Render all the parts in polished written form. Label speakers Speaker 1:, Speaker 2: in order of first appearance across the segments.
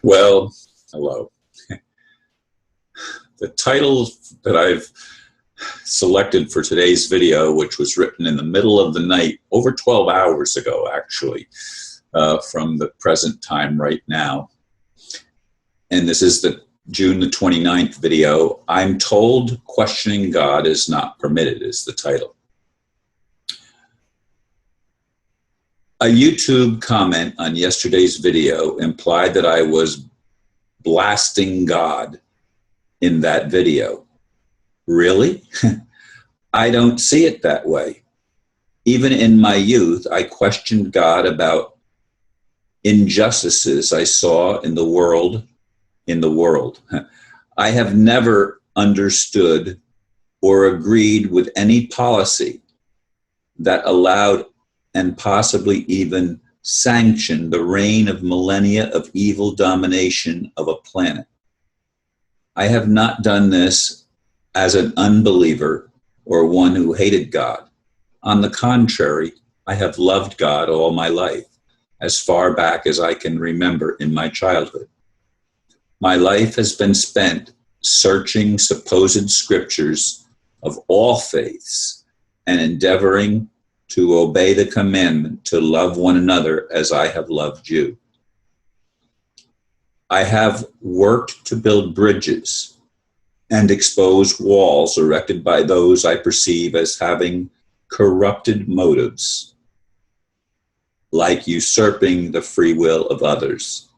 Speaker 1: Well, hello. The title that I've selected for today's video, which was written in the middle of the night, over 12 hours ago, actually, from the present time right now. And this is the June the 29th video. I'm told questioning God is not permitted is the title. A YouTube comment on yesterday's video implied that I was blasting God in that video. Really? I don't see it that way. Even in my youth, I questioned God about injustices I saw in the world. I have never understood or agreed with any policy that allowed and possibly even sanctioned the reign of millennia of evil domination of a planet. I have not done this as an unbeliever or one who hated God. On the contrary, I have loved God all my life, as far back as I can remember in my childhood. My life has been spent searching supposed scriptures of all faiths and endeavoring to obey the commandment to love one another as I have loved you. I have worked to build bridges and expose walls erected by those I perceive as having corrupted motives, like usurping the free will of others.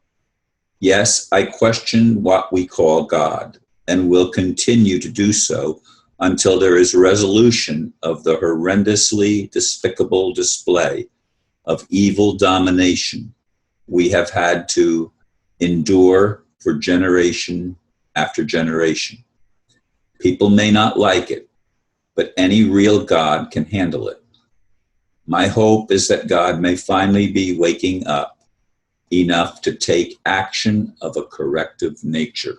Speaker 1: Yes, I question what we call God and will continue to do so until there is resolution of the horrendously despicable display of evil domination we have had to endure for generation after generation. People may not like it, but any real God can handle it. My hope is that God may finally be waking up enough to take action of a corrective nature.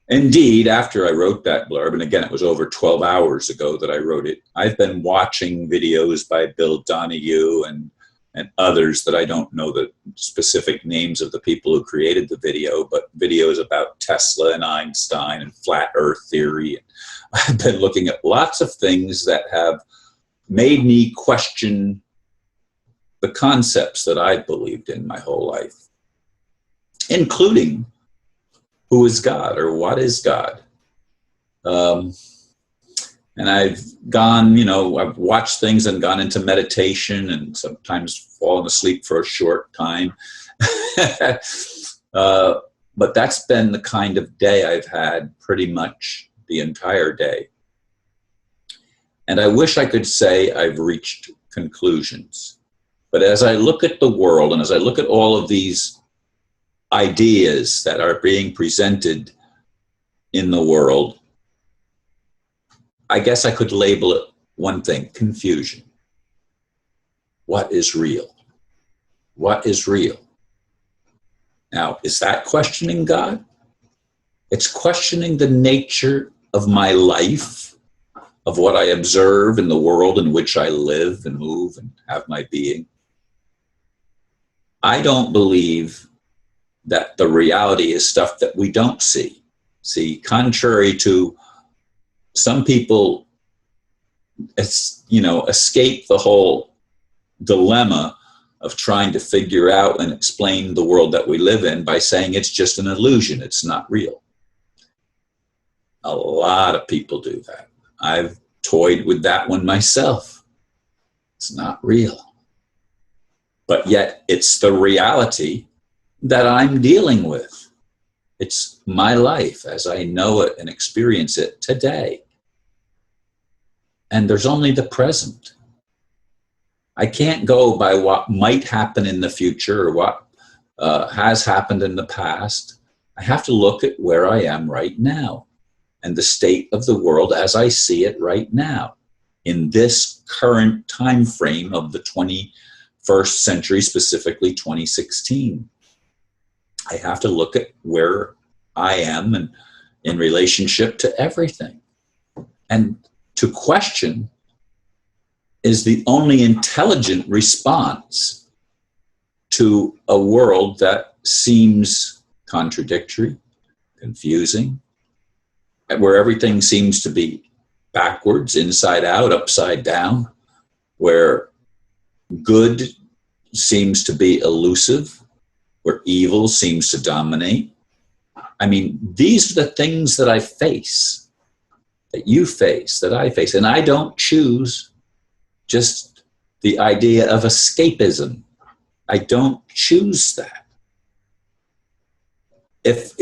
Speaker 1: Indeed, after I wrote that blurb, and again, it was over 12 hours ago that I wrote it, I've been watching videos by Bill Donahue and others that I don't know the specific names of the people who created the video, but videos about Tesla and Einstein and flat earth theory. I've been looking at lots of things that have made me question the concepts that I believed in my whole life, including who is God or what is God. And I've gone, I've watched things and gone into meditation and sometimes fallen asleep for a short time. But that's been the kind of day I've had pretty much the entire day. And I wish I could say I've reached conclusions. But as I look at the world and as I look at all of these ideas that are being presented in the world, I guess I could label it one thing: confusion. What is real? What is real? Now, is that questioning God? It's questioning the nature of my life, of what I observe in the world in which I live and move and have my being. I don't believe that the reality is stuff that we don't see. See, contrary to some people, escape the whole dilemma of trying to figure out and explain the world that we live in by saying it's just an illusion, it's not real. A lot of people do that. I've toyed with that one myself. It's not real. But yet it's the reality that I'm dealing with. It's my life as I know it and experience it today. And there's only the present. I can't go by what might happen in the future or what has happened in the past. I have to look at where I am right now and the state of the world as I see it right now in this current time frame of the 21st century, specifically 2016. I have to look at where I am and in relationship to everything. And to question is the only intelligent response to a world that seems contradictory, confusing, where everything seems to be backwards, inside out, upside down, where good seems to be elusive, where evil seems to dominate. I mean, these are the things that I face, that you face, that I face. And I don't choose just the idea of escapism. I don't choose that. If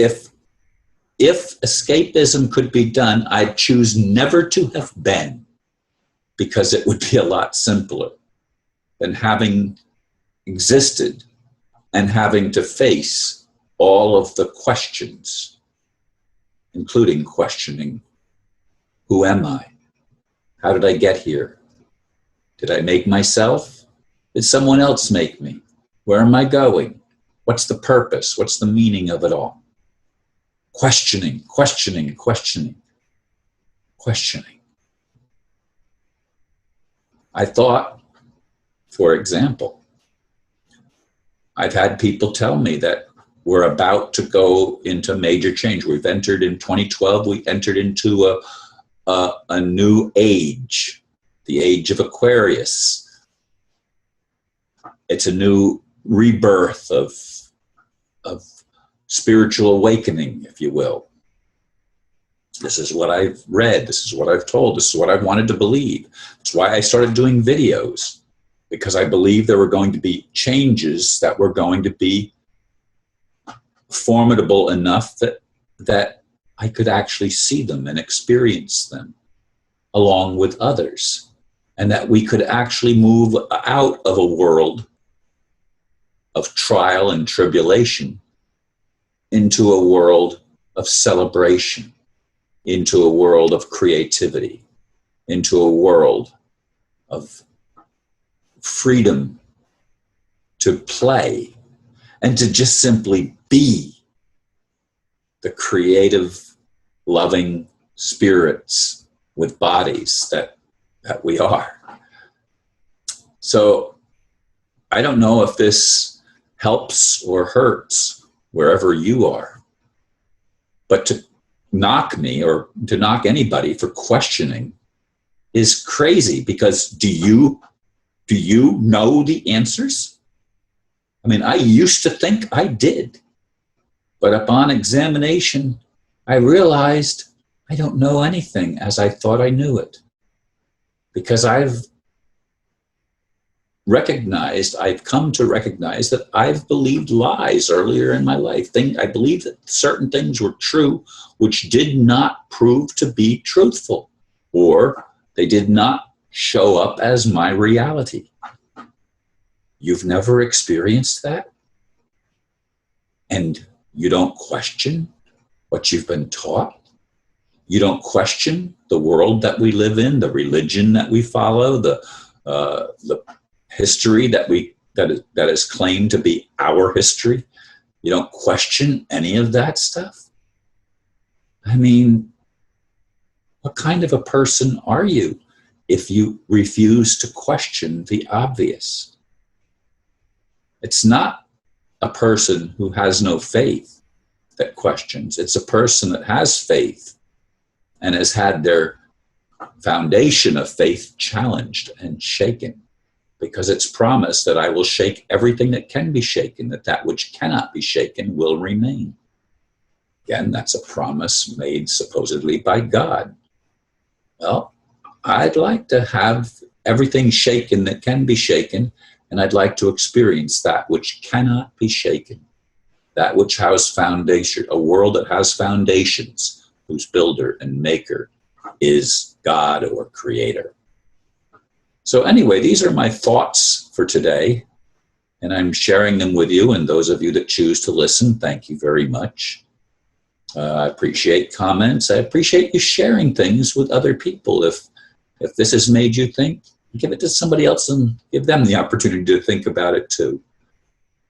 Speaker 1: escapism could be done, I'd choose never to have been, because it would be a lot simpler than having existed and having to face all of the questions, including questioning, who am I? How did I get here? Did I make myself? Did someone else make me? Where am I going? What's the purpose? What's the meaning of it all? Questioning, questioning, questioning, questioning. I thought, for example, I've had people tell me that we're about to go into major change. We've entered in 2012, we entered into a new age, the age of Aquarius. It's a new rebirth of spiritual awakening, if you will. This is what I've read. This is what I've told. This is what I've wanted to believe. That's why I started doing videos, because I believed there were going to be changes that were going to be formidable enough that I could actually see them and experience them along with others, and that we could actually move out of a world of trial and tribulation into a world of celebration, into a world of creativity, into a world of freedom to play and to just simply be the creative, loving spirits with bodies that we are. So I don't know if this helps or hurts wherever you are, but to knock me or to knock anybody for questioning is crazy, because do you know the answers? I mean, I used to think I did, but upon examination, I realized I don't know anything as I thought I knew it, because I've come to recognize that I've believed lies earlier in my life. I believed that certain things were true, which did not prove to be truthful, or they did not show up as my reality. You've never experienced that? And you don't question what you've been taught? You don't question the world that we live in, the religion that we follow, the history that is claimed to be our history? You don't question any of that stuff? I mean, what kind of a person are you if you refuse to question the obvious? It's not a person who has no faith that questions. It's a person that has faith and has had their foundation of faith challenged and shaken, because it's promised that I will shake everything that can be shaken, that which cannot be shaken will remain. Again, that's a promise made supposedly by God. Well, I'd like to have everything shaken that can be shaken, and I'd like to experience that which cannot be shaken, that which has foundation, a world that has foundations, whose builder and maker is God or creator. So anyway, these are my thoughts for today, and I'm sharing them with you, and those of you that choose to listen, thank you very much. I appreciate comments. I appreciate you sharing things with other people. If this has made you think, give it to somebody else and give them the opportunity to think about it too.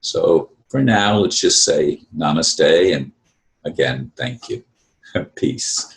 Speaker 1: So for now, let's just say namaste, and again, thank you. Peace.